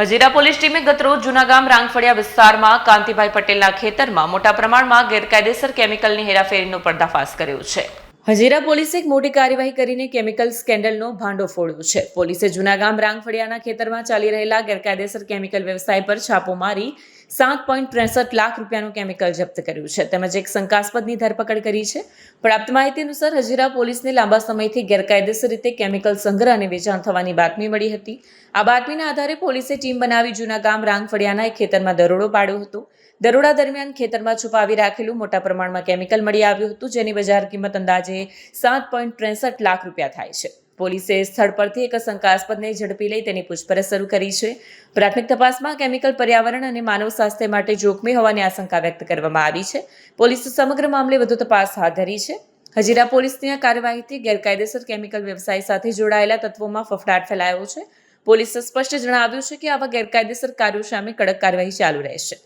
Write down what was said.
Hazira police ટીમે ગતરોજ જૂનાગામ રાંગફળિયા વિસ્તારમાં કાંતિભાઈ પટેલના ખેતરમાં મોટા પ્રમાણમાં ગેરકાયદેસર કેમિકલની હેરાફેરીનો પર્દાફાશ કર્યો છે. હજીરા પોલીસે એક મોટી કાર્યવાહી કરીને કેમિકલ સ્કેન્ડલનો ભાંડો ફોડ્યો છે. પોલીસે જૂનાગામ રાંગફળિયાના ખેતરમાં ચાલી રહેલા ગેરકાયદેસર કેમિકલ વ્યવસાય પર છાપો મારી 7.63 લાખ રૂપિયાનું કેમિકલ જપ્ત કર્યું છે તેમજ એક શંકાસ્પદની ધરપકડ કરી છે. પ્રાપ્ત માહિતી અનુસાર હજીરા પોલીસને લાંબા સમયથી ગેરકાયદેસર રીતે કેમિકલ સંગ્રહ અને વેચાણ થવાની બાતમી મળી હતી. આ બાતમીના આધારે પોલીસે ટીમ બનાવી જૂનાગામ રાંગફળિયાના એક ખેતરમાં દરોડો પાડ્યો હતો. દરોડા દરમિયાન ખેતરમાં છુપાવી રાખેલું મોટા પ્રમાણમાં કેમિકલ મળી આવ્યું હતું, જેની બજાર કિંમત અંદાજે 7.63 લાખ રૂપિયા થાય છે. પોલીસે સ્થળ પરથી એક શંકાસ્પદને ઝડપી લઈ તેની પૂછપરછ શરૂ કરી છે. પ્રાથમિક તપાસમાં કેમિકલ પર્યાવરણ અને માનવ સ્વાસ્થ્ય માટે જોખમી હોવાની આશંકા વ્યક્ત કરવામાં આવી છે. પોલીસે સમગ્ર મામલે વધુ તપાસ હાથ ધરી છે. હજીરા પોલીસની આ કાર્યવાહીથી ગેરકાયદેસર કેમિકલ વ્યવસાય સાથે જોડાયેલા તત્વોમાં ફફડાટ ફેલાયો છે. પોલીસે સ્પષ્ટ જણાવ્યું છે કે આવા ગેરકાયદેસર કાર્યો સામે કડક કાર્યવાહી ચાલુ રહેશે.